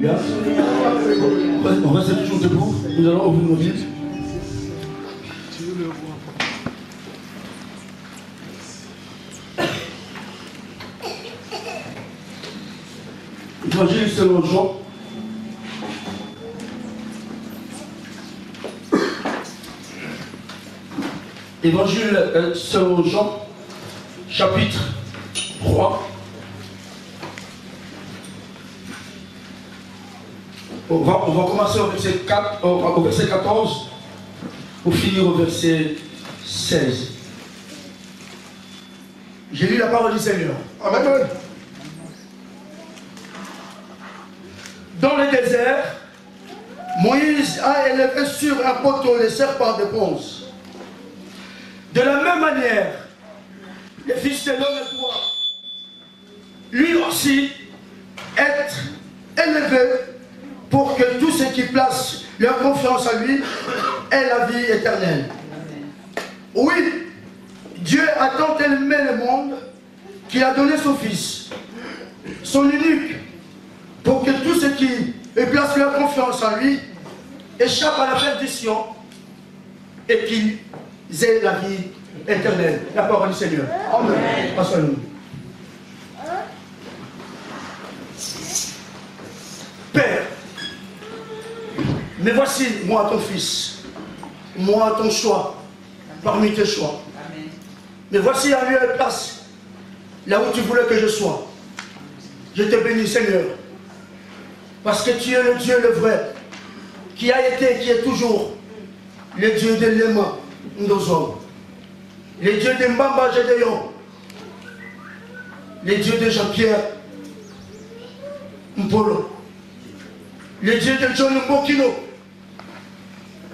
Alléluia. On reste toujours debout. Nous allons ouvrir nos Bibles. Évangile selon Jean. Évangile selon Jean, chapitre 3. On va commencer au verset 14 pour finir au verset 16. J'ai lu la parole du Seigneur. Amen. Dans le désert, Moïse a élevé sur un poteau les serpents de bronze. De la même manière, le Fils de l'homme doit lui aussi être élevé pour que tous ceux qui placent leur confiance en lui aient la vie éternelle. Oui, Dieu a tant aimé le monde qu'il a donné son Fils, son unique, pour que tous ceux qui placent leur confiance en lui échappent à la perdition et qu'ils aient la vie éternelle. La parole du Seigneur. Amen. Passons-nous. Père, mais voici moi ton fils, moi ton choix, parmi tes choix. Amen. Mais voici un lieu et place, là où tu voulais que je sois. Je te bénis Seigneur, parce que tu es le Dieu le vrai, qui a été, qui est toujours le Dieu de l'Ema, nos hommes. Le Dieu de Mbamba Gédéon, le Dieu de Jean-Pierre Mpolo, le Dieu de John Mbokino,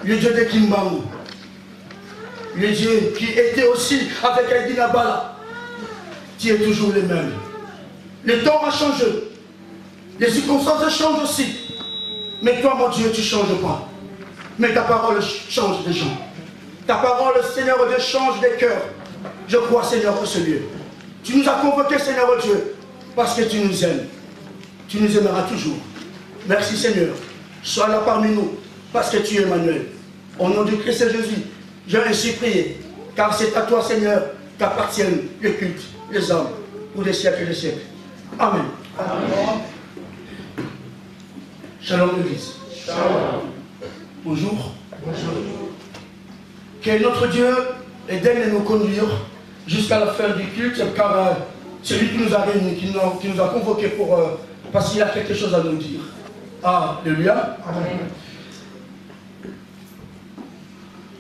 le Dieu de Kimbangu, le Dieu qui était aussi avec Aïdina Bala, tu es toujours le même. Le temps a changé, les circonstances changent aussi, mais toi mon Dieu tu ne changes pas. Mais ta parole change des gens. Ta parole, Seigneur Dieu, change des cœurs. Je crois, Seigneur, pour ce lieu. Tu nous as convoqués, Seigneur Dieu, parce que tu nous aimes. Tu nous aimeras toujours. Merci, Seigneur. Sois là parmi nous, parce que tu es Emmanuel. Au nom de Christ Jésus, j'ai ainsi prié, car c'est à toi, Seigneur, qu'appartiennent les cultes, les hommes, pour des siècles et des siècles. Amen. Amen. Shalom, l'Église. Shalom. Bonjour. Bonjour. Que notre Dieu daigne nous conduire jusqu'à la fin du culte, car c'est lui qui nous a réunis, qui nous a convoqués pour, parce qu'il a quelque chose à nous dire. Alléluia. Amen.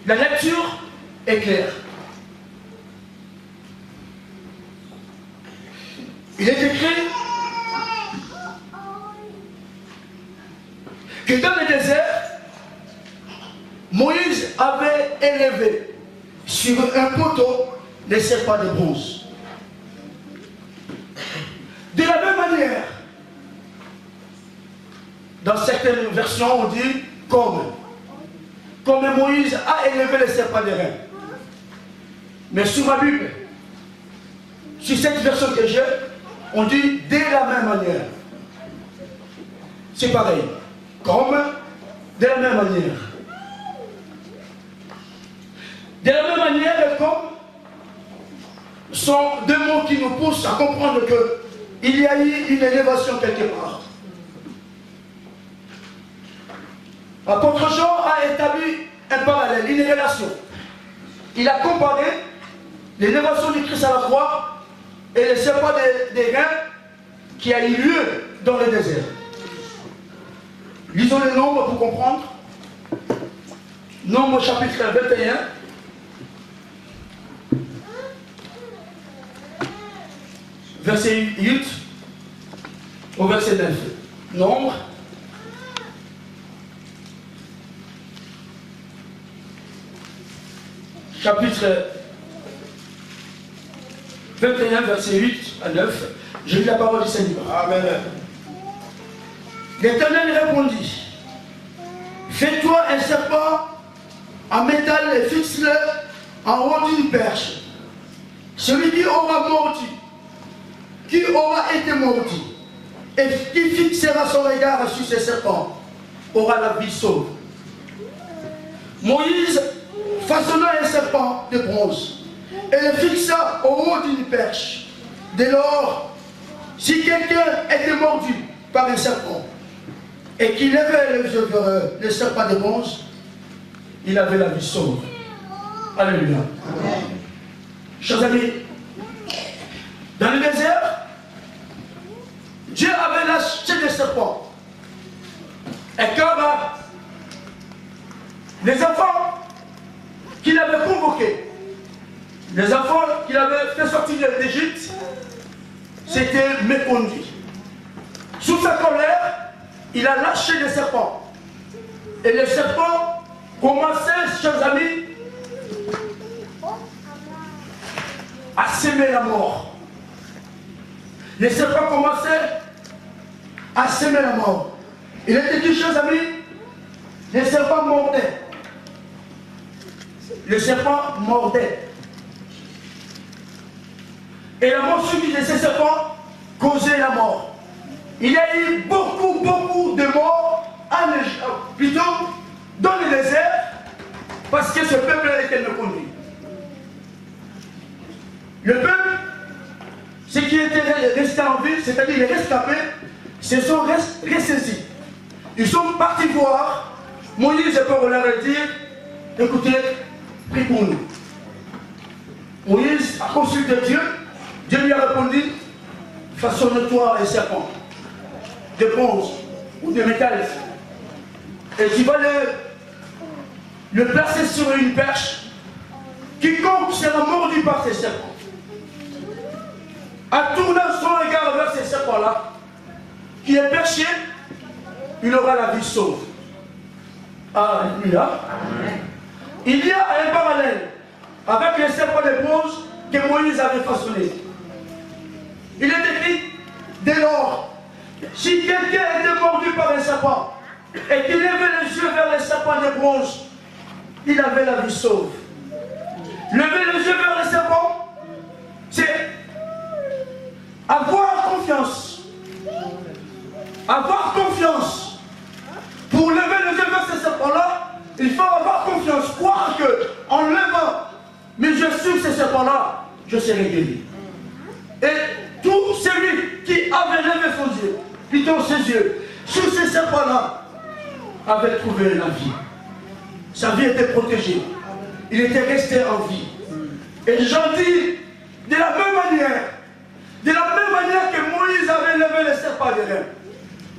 La lecture est claire. Il est écrit que dans le désert, Moïse avait élevé sur un poteau les serpents de bronze. De la même manière, dans certaines versions, on dit comme Moïse a élevé les serpents de reins. Mais sur ma Bible, sur cette version que j'ai, on dit de la même manière. C'est pareil. Comme, de la même manière. De la même manière, comme sont deux mots qui nous poussent à comprendre qu'il y a eu une élévation quelque part. L'apôtre Jean a établi un parallèle, une relation. Il a comparé l'élévation du Christ à la croix et le serpent des reins qui a eu lieu dans le désert. Lisons les nombres pour comprendre. Nombre chapitre 21. Verset 8 au verset 9. Nombre. Chapitre 21, verset 8 à 9. J'ai lu la parole du Seigneur. Amen. L'Éternel répondit, fais-toi un serpent en métal et fixe-le en haut d'une perche. Celui qui aura mordi, qui aura été mordi, et qui fixera son regard sur ces serpents aura la vie sauve. Moïse façonna un serpent de bronze et le fixa au haut d'une perche. Dès lors, si quelqu'un était mordu par un serpent et qu'il levait les yeux vers le serpent de bronze, il avait la vie sauve. Alléluia. Amen. Chers amis, dans le désert, Dieu avait lâché des serpents. Et quand les enfants qu'il avait convoqués, les enfants qu'il avait fait sortir d'Égypte, s'étaient méconduits. Sous sa colère, il a lâché les serpents. Et les serpents commençaient, chers amis, à s'aimer la mort. Les serpents commençaient à s'aimer la mort. Il était dit, chers amis, les serpents mordaient. Les serpents mordaient. Et la mort subite de ces serpents causait la mort. Il y a eu beaucoup de morts en Égypte, plutôt dans le désert, parce que ce peuple était méconnu. Le peuple, ceux qui étaient restés en vie, c'est-à-dire les rescapés, se sont ressaisis. Ils sont partis voir Moïse pour leur dire, écoutez, prie pour nous. Moïse a consulté Dieu. Dieu lui a répondu, façonne-toi un serpent de bronze ou de métal. Et tu vas le placer sur une perche. Quiconque sera mordu par ces serpents, en tournant son regard vers ces serpents-là, qui est perché, il aura la vie sauve. Alléluia. Il y a un parallèle avec les serpents de bronze que Moïse avait façonnés. Il est écrit, dès lors, si quelqu'un était mordu par un serpent et qu'il levait les yeux vers les serpents de bronze, il avait la vie sauve. Lever les yeux vers les serpents, c'est avoir confiance. Avoir confiance. Pour lever les yeux vers ces serpents-là, il faut avoir confiance. Croire que, en levant mes yeux sur ces serpents-là, je serai guéri. Et tout celui qui avait levé son yeux, plutôt ses yeux, sur ces serpents-là, avait trouvé la vie. Sa vie était protégée. Il était resté en vie. Et j'en dis, de la même manière que Moïse avait levé les serpents de reins,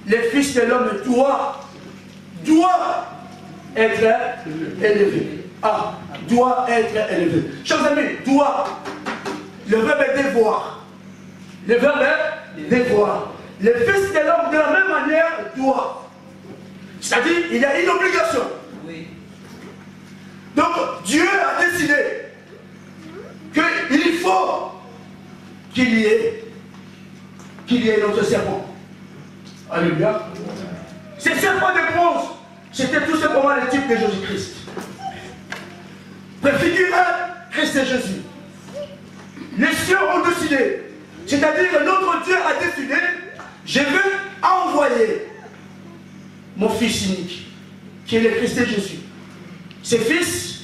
les fils de l'homme doivent être élevés. Doit être élevé. Chers amis, doit. Le verbe est devoir. Le verbe est devoir. Les fils de l'homme, de la même manière, doivent. C'est-à-dire, il y a une obligation. Oui. Donc, Dieu a décidé qu'il faut qu'il y ait notre serpent. Alléluia. Ces serpents de bronze, c'était tout simplement le type de Jésus-Christ. Préfigurait Christ et Jésus. Les cieux ont décidé, c'est-à-dire que notre Dieu a décidé, je veux envoyer mon fils unique, qui est le Christ et Jésus. Ce fils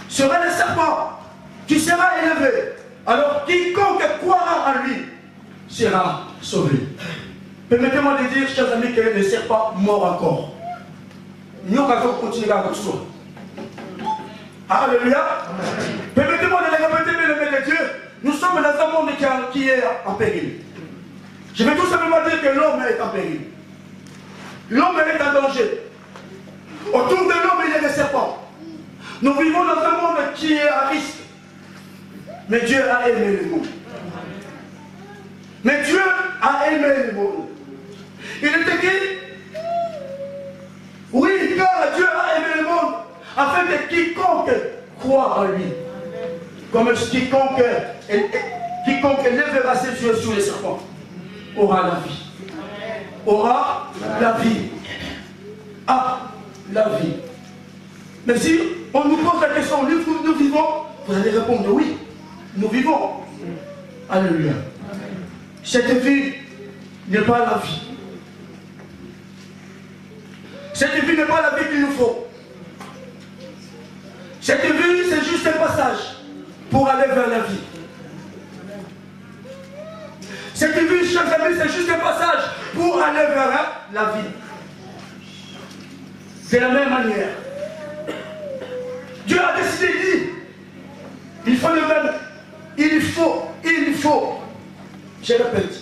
sera le serpent qui sera élevé. Alors quiconque croira en lui sera sauvé. Permettez-moi de dire, chers amis, que le serpent mord encore. Nous allons continuer à votre soi. Alléluia. Permettez-moi de le répéter, mes de Dieu. Nous sommes dans un monde qui est en péril. Je vais tout simplement dire que l'homme est en péril. L'homme est en danger. Autour de l'homme, il y a des serpents. Nous vivons dans un monde qui est à risque. Mais Dieu a aimé le monde. Mais Dieu a aimé le monde. Il est écrit, oui, car Dieu a aimé le monde, afin que quiconque croit en lui, comme quiconque lèvera ses yeux sur les serpents, aura la vie. Aura la vie. La vie. Mais si on nous pose la question, nous vivons, vous allez répondre oui, nous vivons. Alléluia. Cette vie n'est pas la vie. Cette vie n'est pas la vie qu'il nous faut. Cette vie, c'est juste un passage pour aller vers la vie. Cette vie, chers amis, c'est juste un passage pour aller vers la vie. De la même manière, Dieu a décidé, il dit, il faut le même, il faut. Je répète,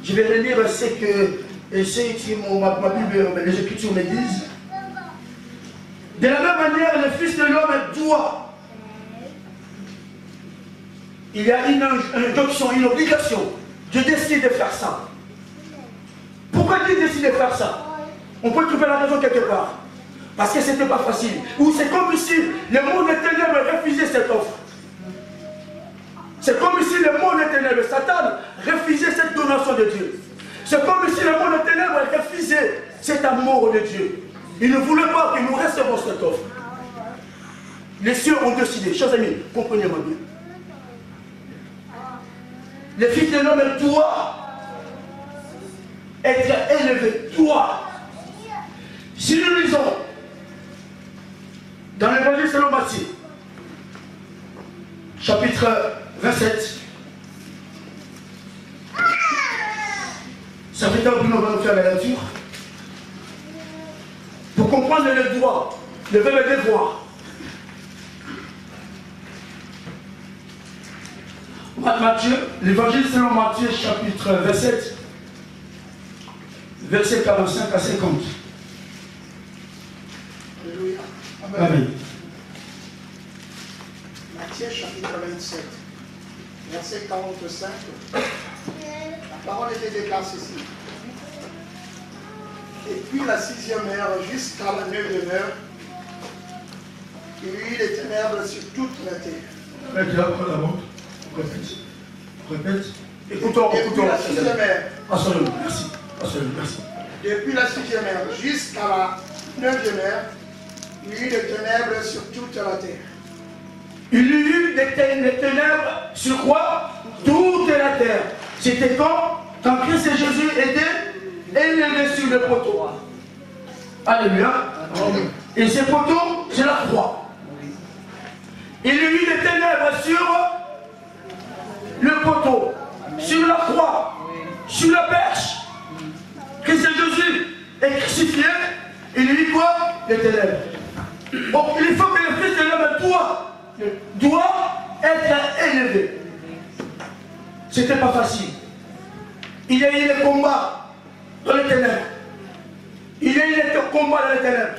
je vais relire ce que ma Bible, les Écritures me disent. De la même manière, le Fils de l'homme doit. Il y a une injonction, une obligation. Dieu décide de faire ça. Pourquoi Dieu décide de faire ça? On peut trouver la raison quelque part. Parce que ce n'était pas facile. Ou c'est comme si le monde des ténèbres refusait cette offre. C'est comme si le monde des ténèbres, Satan, refusait cette donation de Dieu. C'est comme si le monde des ténèbres refusait cet amour de Dieu. Il ne voulait pas que nous recevions cette offre. Les cieux ont décidé. Chers amis, comprenez-moi bien. Le Fils de l'homme doit être élevé. Doit. Si nous lisons dans l'évangile selon Matthieu, chapitre 27, ça fait un peu que nous allons faire la lecture. Pour comprendre le droit, le verbe devoir. Matthieu, l'évangile selon Matthieu, chapitre 27, verset 45 à 50. Alléluia. Amen. Amen. Matthieu, chapitre 27, verset 45. La parole était déclarée ici. Et puis la 6e heure jusqu'à la 9e heure, il y eut des ténèbres sur toute la terre. Répète. Écoutons. Depuis la 6e heure. Absolument, merci. Depuis la 6e heure jusqu'à la 9e heure, il y eut des ténèbres sur toute la terre. Il y eut des ténèbres sur quoi? Toute la terre. C'était quand Christ et Jésus étaient élevés sur le poteau. Alléluia. Et ce poteau, c'est la croix. Il y a eu des ténèbres sur le poteau, sur la croix, sur la perche. Christ et Jésus est crucifié. Il y a eu quoi? Des ténèbres. Donc il faut que le Fils de l'homme doit être élevé. C'était pas facile. Il y a eu des combats dans les ténèbres. Il y a eu des combats dans les ténèbres.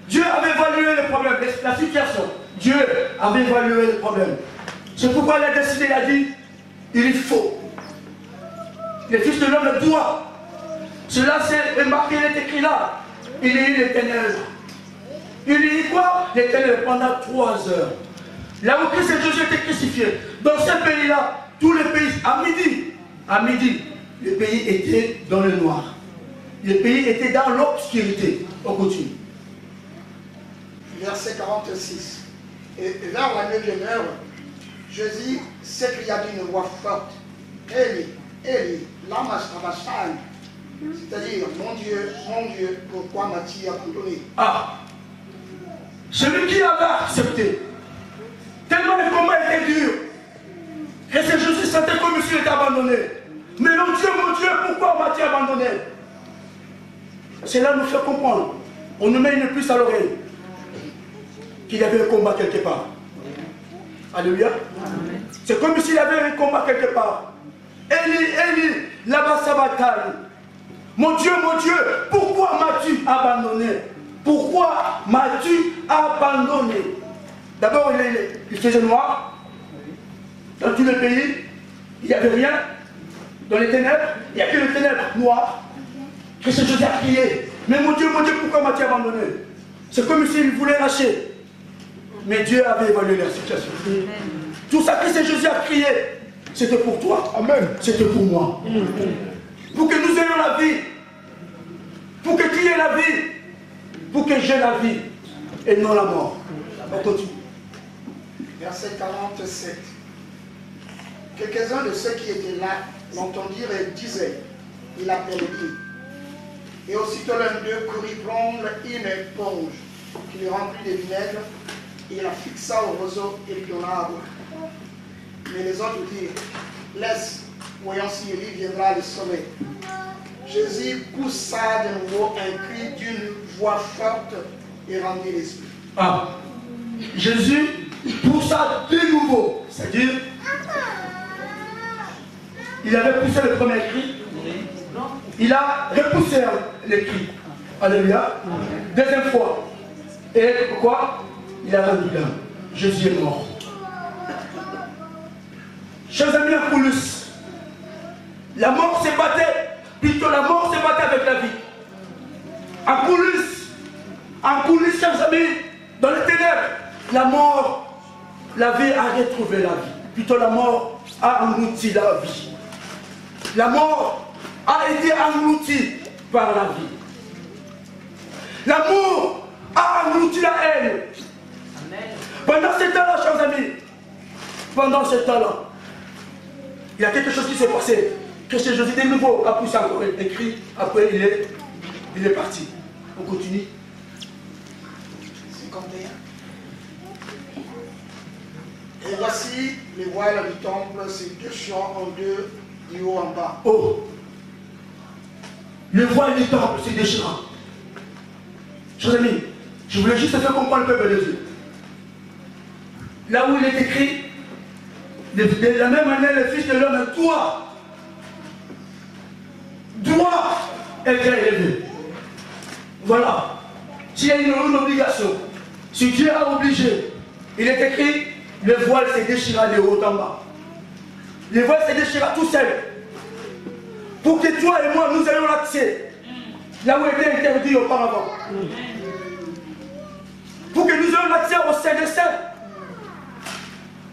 Dieu avait évalué le problème, la situation. Dieu avait évalué le problème. C'est pourquoi il a décidé, il a dit, il faut. Le Fils de l'homme doit. Cela c'est marqué, il est écrit là. Il y a eu les ténèbres. Il y a eu quoi? Les ténèbres pendant 3 heures. Là où Christ et Jésus étaient crucifiés. Dans ce pays-là, tous les pays, à midi, le pays était dans le noir. Le pays était dans l'obscurité. On continue. Verset 46. Et vers la 9e heure, Jésus s'écria d'une voix forte, Eli, Eli, lama sabachthani, c'est-à-dire, mon Dieu, pourquoi m'as-tu abandonné? Ah, celui qui avait accepté, tellement le combat était dur, et c'est Jésus sentait comme s'il était abandonné. Mais mon Dieu, pourquoi m'as-tu abandonné? Cela nous fait comprendre. On nous met une puce à l'oreille qu'il y avait un combat quelque part. Alléluia. C'est comme s'il y avait un combat quelque part. Eli, là-bas sa bataille. Mon Dieu, pourquoi m'as-tu abandonné? Pourquoi m'as-tu abandonné? D'abord, il faisait noir. Dans tous les pays, il n'y avait rien. Dans les ténèbres, il n'y a que les ténèbres noires. Que ce Jésus a crié. Mais mon Dieu, pourquoi m'as-tu abandonné? C'est comme s'il voulait lâcher. Mais Dieu avait évalué la situation. Tout ça que Jésus a crié, c'était pour toi. Amen. C'était pour moi. Pour que nous ayons la vie. Pour que tu aies la vie. Pour que j'ai la vie. Et non la mort. On continue. Verset 47. Quelques-uns de ceux qui étaient là l'entendirent et disaient, il l'appelait. Et aussitôt l'un d'eux courut prendre une éponge qui lui remplit de vinaigre, et il la fixa au roseau et lui donna à boire. Mais les autres dirent, laisse, voyons si Élie viendra le sauver. Jésus poussa de nouveau un cri d'une voix forte et rendit l'esprit. Ah, Jésus poussa de nouveau, c'est-à-dire, il avait poussé le premier cri, il a repoussé le cri. Alléluia. Deuxième fois. Et pourquoi? Il a rendu l'âme. Jésus est mort. Chers amis, en coulisses, la mort s'est battue, plutôt la mort s'est battue avec la vie. En coulisses, chers amis, dans les ténèbres, la mort, la vie a retrouvé la vie. Plutôt la mort a englouti la vie. La mort a été engloutie par la vie. L'amour a englouti la haine. Amen. Pendant ce temps-là, chers amis, pendant ce temps-là, il y a quelque chose qui s'est passé. Christ Jésus de nouveau a poussé encore un cri. Après, il est parti. On continue. 51. Et voici les voiles du temple se déchirant en deux, du haut en bas. Oh! Le voile du temple se déchirant. Chers amis, je voulais juste faire comprendre le peuple de Dieu. Là où il est écrit, de la même manière, le Fils de l'homme doit être élevé. Voilà. S'il y a une obligation, si Dieu a obligé, il est écrit, le voile se déchira de haut en bas. Le voile se déchira tout seul. Pour que toi et moi, nous ayons l'accès là où il était interdit auparavant. Pour que nous ayons l'accès au sein des saints.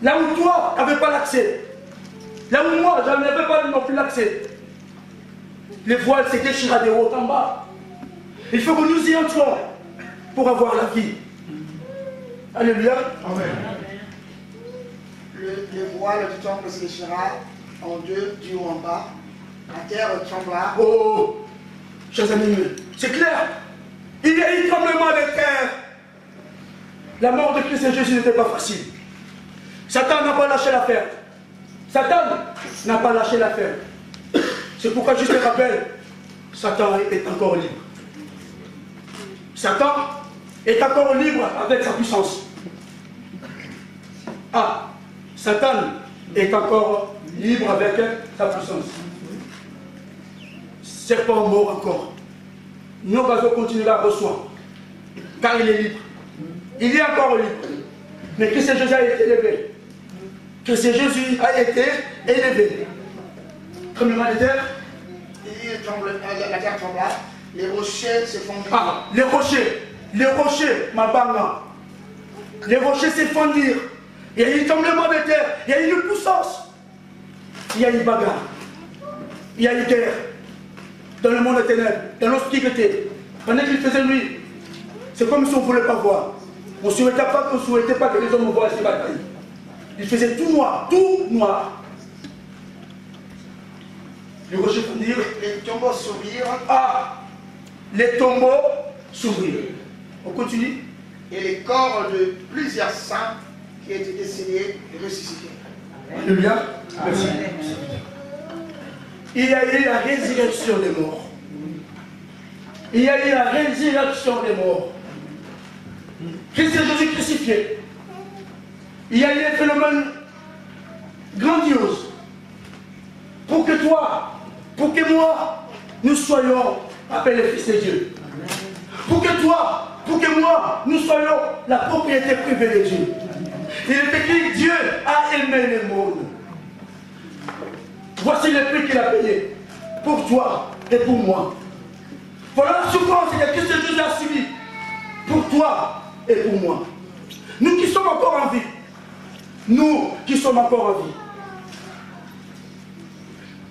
Là où toi, tu n'avais pas l'accès. Là où moi, je n'avais pas non plus l'accès. Le voile se déchira de haut en bas. Il faut que nous y entrons pour avoir la vie. Alléluia. Amen. Le voile du temple se déchira en deux, du haut en bas. La terre trembla. Oh, chers amis, c'est clair. Il y a eu tremblement de terre. La mort de Christ et Jésus n'était pas facile. Satan n'a pas lâché l'affaire. Satan n'a pas lâché l'affaire. C'est pourquoi je te rappelle, Satan est encore libre. Satan est encore libre avec sa puissance. Ah, Satan est encore libre avec sa puissance. Serpent mort encore. Nous allons continuer à recevoir. Car il est libre. Il est encore libre. Mais Christ Jésus a été élevé. Christ Jésus a été élevé. Tremblement de terre. La terre trembla. Les rochers se fondirent. Ah, les rochers, ma banga. Les rochers se fondirent. Il y a eu un tremblement de terre. Il y a eu une puissance. Il y a eu une bagarre. Il y a eu guerre. Dans le monde des ténèbres, dans l'obscurité, pendant qu'il faisait nuit, c'est comme si on ne voulait pas voir. On ne souhaitait pas que les hommes voient ces batailles. Il faisait tout noir, tout noir. Les rochers fondirent. Les tombeaux s'ouvrirent. Ah, les tombeaux s'ouvrirent. On continue. Et les corps de plusieurs saints qui étaient décédés ressuscitèrent. Alléluia. Merci. Il y a eu la résurrection des morts. Il y a eu la résurrection des morts. Christ Jésus crucifié. Il y a eu un phénomène grandiose. Pour que toi, pour que moi, nous soyons appelés fils de Dieu. Pour que toi, pour que moi, nous soyons la propriété privée de Dieu. Il est écrit, Dieu a aimé le monde. Voici le prix qu'il a payé pour toi et pour moi. Voilà la souffrance que Christ Jésus a subie pour toi et pour moi. Nous qui sommes encore en vie. Nous qui sommes encore en vie.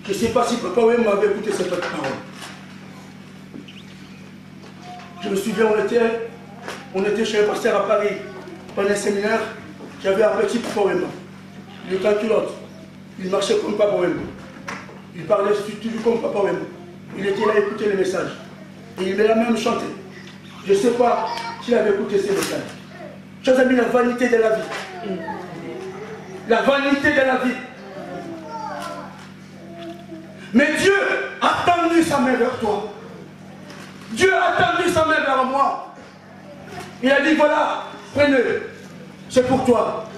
Je ne sais pas si papa ou m'avait écouté cette parole. Je me souviens, on était chez un pasteur à Paris, pendant un séminaire, j'avais un petit papa Wemba. Il était en culotte. Il marchait comme papa Wemba. Il parlait toujours comme papa Wemba. il était là à écouter les messages. Et il m'a même chanté. Je ne sais pas s'il avait écouté ces messages. Chers amis, la vanité de la vie. La vanité de la vie. Mais Dieu a tendu sa main vers toi. Dieu a tendu sa main vers moi. Il a dit, voilà, prenez-le. C'est pour toi.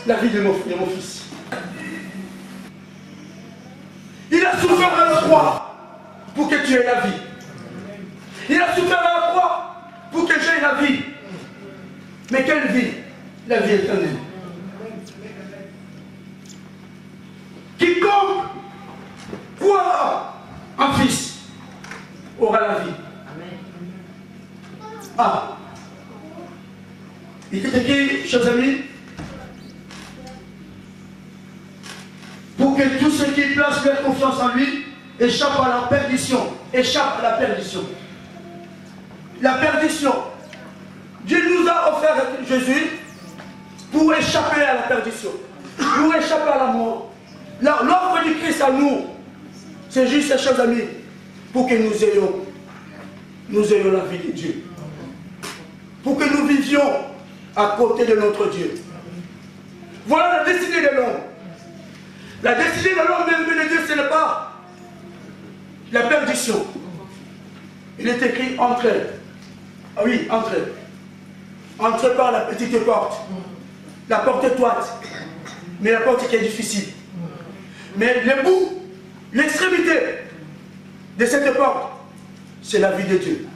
La vie de mon fils. Il a souffert à la croix pour que tu aies la vie. Il a souffert à la croix pour que j'aie la vie. Mais quelle vie? La vie éternelle. Quiconque croira en Fils aura la vie. Ah. Il est écrit, chers amis, pour que tous ceux qui placent leur confiance en lui échappent à la perdition. Échappent à la perdition. La perdition. Dieu nous a offert Jésus pour échapper à la perdition. Pour échapper à la mort. L'offre du Christ à nous, c'est juste, chers amis, pour que nous ayons la vie de Dieu. Pour que nous vivions à côté de notre Dieu. Voilà la destinée de l'homme. La destinée de l'homme même de Dieu, ce n'est pas la perdition. Il est écrit entrez. Ah oui, entrez. Entrez par la petite porte. La porte étroite. Mais la porte qui est difficile. Mais le bout, l'extrémité de cette porte, c'est la vie de Dieu.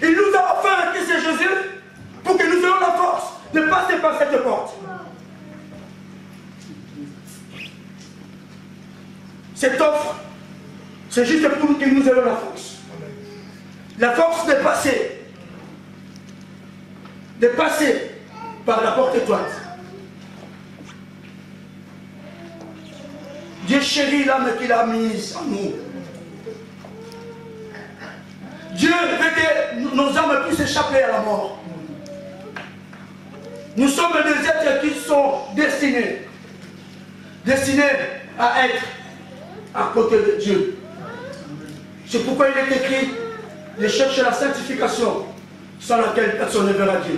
Il nous a offert Christ Jésus pour que nous ayons la force de passer par cette porte. Cette offre, c'est juste pour que nous ayons la force. La force de passer par la porte étroite. Dieu chérit l'âme qu'il a mise en nous. Dieu veut que nos âmes puissent échapper à la mort. Nous sommes des êtres qui sont destinés à être à côté de Dieu. C'est pourquoi il est écrit de chercher la sanctification sans laquelle personne ne verra Dieu.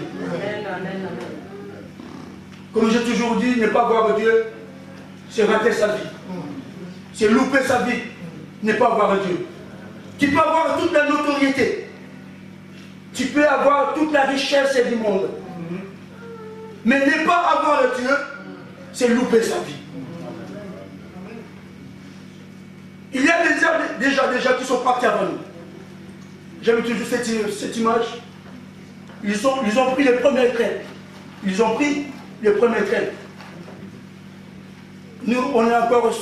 Comme j'ai toujours dit, ne pas voir Dieu, c'est rater sa vie. C'est louper sa vie, ne pas voir Dieu. Tu peux avoir toute la notoriété. Tu peux avoir toute la richesse du monde. Mais ne pas avoir Dieu, c'est louper sa vie. Il y a déjà des gens qui sont partis avant nous. J'aime toujours cette image. Ils ont pris le premier train. Ils ont pris le premier train. Nous, on est encore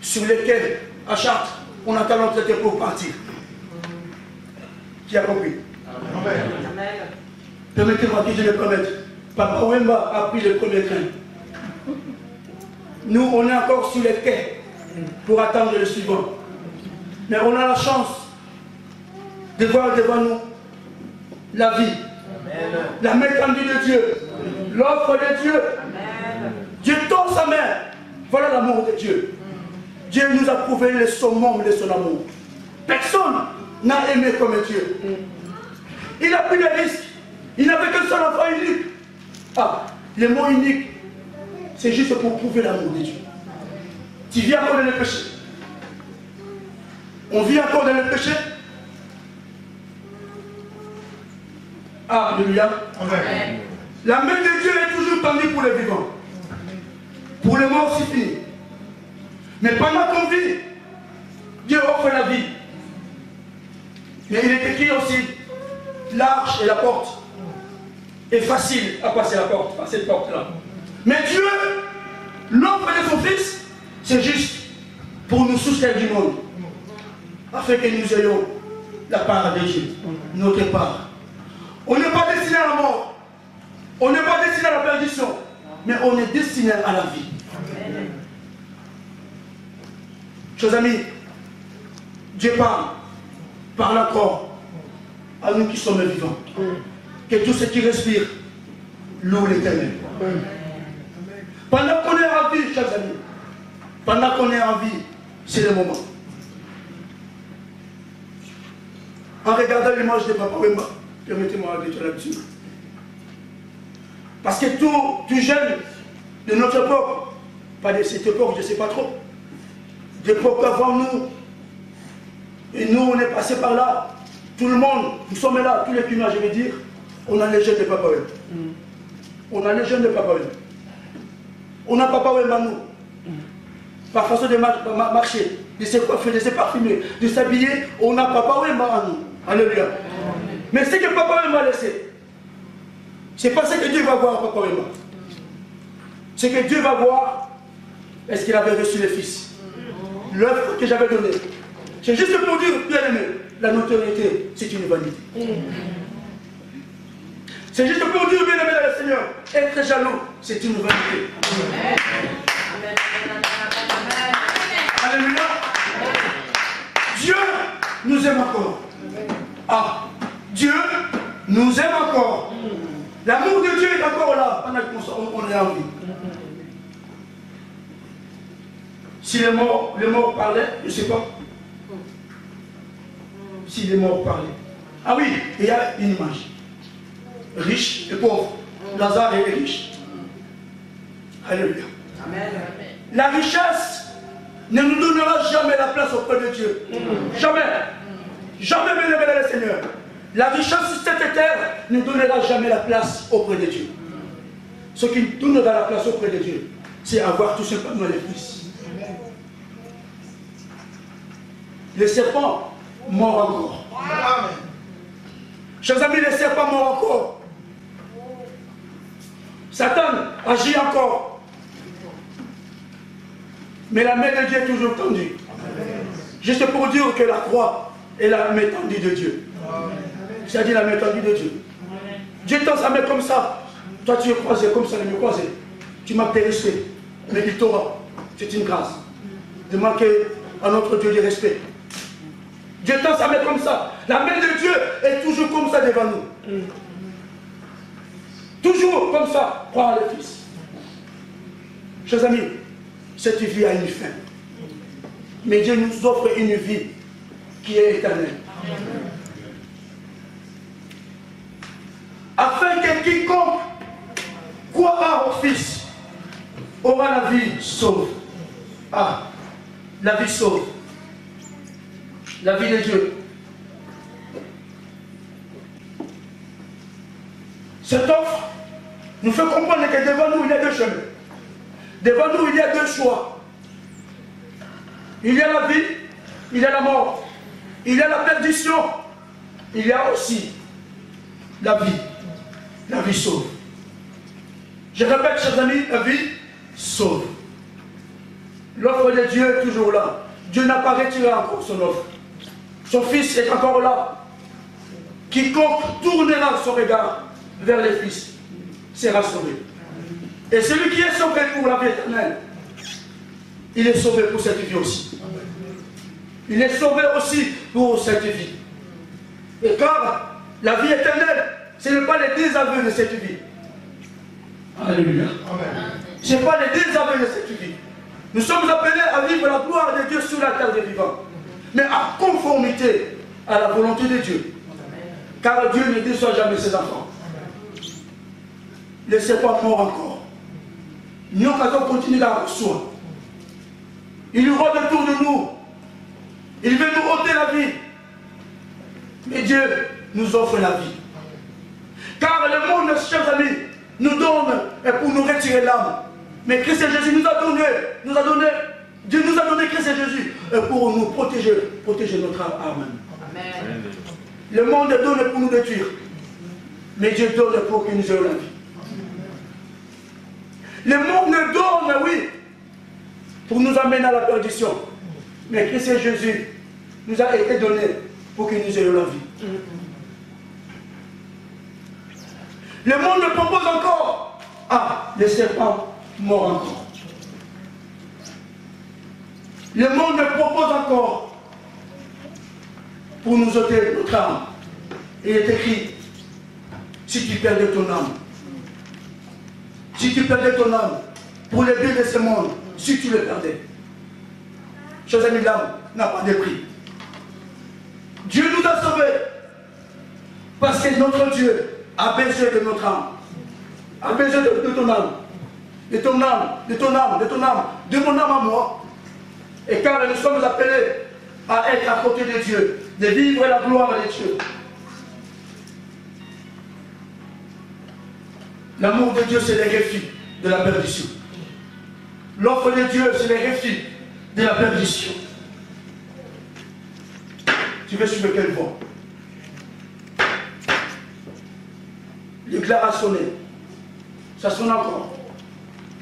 sur les quais à Chartres. On attend notre train pour partir. Qui a compris? Amen. Permettez-moi que je le promette. Papa Wemba a pris le premier train. Nous, on est encore sur les quais pour attendre le suivant. Mais on a la chance de voir devant nous la vie, la main tendue de Dieu, l'offre de Dieu. Dieu tend sa main. Voilà l'amour de Dieu. Dieu nous a prouvé le summum de son amour. Personne n'a aimé comme Dieu. Il a pris des risques. Il n'avait qu'un seul enfant unique. Ah, le mot unique, c'est juste pour prouver l'amour de Dieu. Tu vis encore dans le péché. On vit encore dans le péché. Alléluia. Amen. La main de Dieu est toujours tendue pour les vivants. Pour les morts, c'est fini. Mais pendant qu'on vit, Dieu offre la vie. Mais il est écrit aussi, l'arche et la porte est facile à passer la porte, à cette porte-là. Mais Dieu, l'offre de son Fils, c'est juste pour nous soustraire du monde, afin que nous ayons la part de Dieu, notre part. On n'est pas destiné à la mort, on n'est pas destiné à la perdition, mais on est destiné à la vie. Chers amis, Dieu parle encore à nous qui sommes vivants. Que tous ceux qui respirent louent l'Éternel. Pendant qu'on est en vie, chers amis, pendant qu'on est en vie, c'est le moment. en regardant l'image de Papa Wemba. Permettez-moi de dire là-dessus. Parce que tout jeune de notre époque, pas de cette époque, je ne sais pas trop, d'époque avant nous, et nous on est passé par là, tout le monde, nous sommes là, tous les clients, je vais dire, on a les jeunes de Papa Wemba. On a les jeunes de Papa Wemba. On a Papa Wemba nous. Par façon de marcher, de se coiffer, de se parfumer, de s'habiller, on a Papa Wemba à nous. Alléluia. Mais ce que Papa Wemba a laissé, c'est pas ce que Dieu va voir, Papa Wemba. Ce que Dieu va voir, est-ce qu'il avait reçu le Fils. L'œuvre que j'avais donnée. C'est juste pour dire, bien aimé, la notoriété, c'est une vanité. C'est juste pour dire, bien aimé dans le Seigneur, être jaloux, c'est une vanité. Alléluia. Dieu nous aime encore. Ah, Dieu nous aime encore. L'amour de Dieu est encore là pendant qu'on est en vie. Si les morts parlaient, je ne sais pas. Si les morts parlaient. Ah oui, il y a une image. Riche et pauvre. Lazare est riche. Alléluia. Amen. La richesse ne nous donnera jamais la place auprès de Dieu. Jamais. Jamais, bien aimé dans le Seigneur. La richesse sur cette terre ne donnera jamais la place auprès de Dieu. Ce qui donnera la place auprès de Dieu, c'est avoir tout simplement le Fils. Le serpent mord encore. Amen. Chers amis, le serpent mord encore. Satan agit encore. Mais la main de Dieu est toujours tendue. Juste pour dire que la croix est la main tendue de Dieu. C'est-à-dire la main tendue de Dieu. Dieu tend sa main comme ça. Toi tu es croisé comme ça, il me croisé. Tu m'as fait respect. Mais il t'aura. C'est une grâce. De manquer à notre Dieu de respect. Dieu tend sa main comme ça. La main de Dieu est toujours comme ça devant nous. Toujours comme ça. Croire le Fils. Chers amis, cette vie a une fin. Mais Dieu nous offre une vie qui est éternelle. Afin que quiconque croira au Fils aura la vie sauve. Ah, la vie sauve. La vie de Dieu. Cette offre nous fait comprendre que devant nous, il y a deux chemins. Devant nous, il y a deux choix. Il y a la vie, il y a la mort. Il y a la perdition, il y a aussi la vie. La vie sauve. Je répète, chers amis, la vie sauve. L'offre de Dieu est toujours là. Dieu n'a pas retiré encore son offre. Son Fils est encore là. Quiconque tournera son regard vers le Fils sera sauvé. Et celui qui est sauvé pour la vie éternelle, il est sauvé pour cette vie aussi. Il est sauvé aussi pour cette vie. Et car la vie éternelle, ce n'est pas les désaveux de cette vie. Alléluia. Ce n'est pas les désaveux de cette vie. Nous sommes appelés à vivre la gloire de Dieu sur la terre des vivants. Mais à conformité à la volonté de Dieu. Car Dieu ne déçoit jamais ses enfants. Le serpent mort encore. Nous allons continuer à recevoir. Il rôde autour de nous. Il veut nous ôter la vie. Mais Dieu nous offre la vie. Car le monde, chers amis, nous donne pour nous retirer l'âme. Mais Christ et Jésus nous a donné, Dieu nous a donné Christ et Jésus pour nous protéger notre âme. Amen. Le monde donne pour nous détruire. Mais Dieu donne pour que nous ayons la vie. Le monde donne, oui, pour nous amener à la perdition. Mais Christ et Jésus nous a été donné pour que nous ayons la vie. Le monde nous propose encore. Ah, les serpents morts encore. Le monde nous propose encore pour nous ôter notre âme. Il est écrit, si tu perdais ton âme, si tu perdais ton âme, pour le bien de ce monde, si tu le perdais, chers amis, l'âme n'a pas de prix. Dieu nous a sauvés Parce que notre Dieu a besoin de notre âme. A besoin de ton âme. De ton âme, de ton âme, de ton âme, de mon âme à moi. Et car nous sommes appelés à être à côté de Dieu, de vivre la gloire de Dieu. L'amour de Dieu, c'est le refus de la perdition. L'offre de Dieu, c'est le refus de la perdition. Tu veux suivre quelle voie? L'éclair a sonné. Ça sonne encore.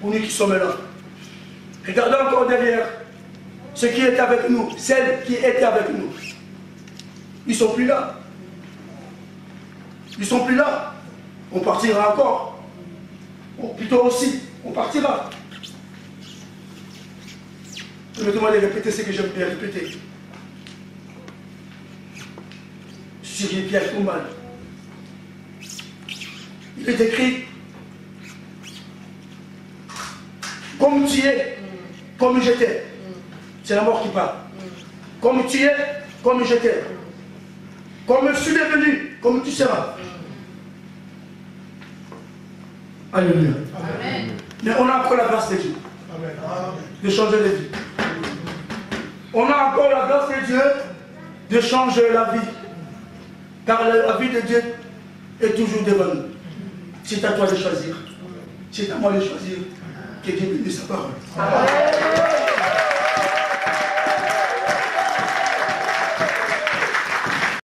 Pour nous qui sommes là. Regardez encore derrière. Ceux qui étaient avec nous, celles qui étaient avec nous. Ils ne sont plus là. Ils ne sont plus là. On partira encore. Ou plutôt aussi, on partira. Je me demande de répéter ce que j'aime bien répéter. Sur Pierre Kouman. Il est écrit, comme tu es, comme j'étais. C'est la mort qui parle. Comme tu es, comme j'étais. Comme je suis devenu, comme tu seras. Alléluia. Amen. Mais on a encore la grâce de Dieu. Amen. De changer de vie. On a encore la grâce de Dieu de changer la vie. Car la vie de Dieu est toujours devant nous. C'est à toi de choisir. C'est à moi de choisir. Que Dieu bénisse sa parole. Amen.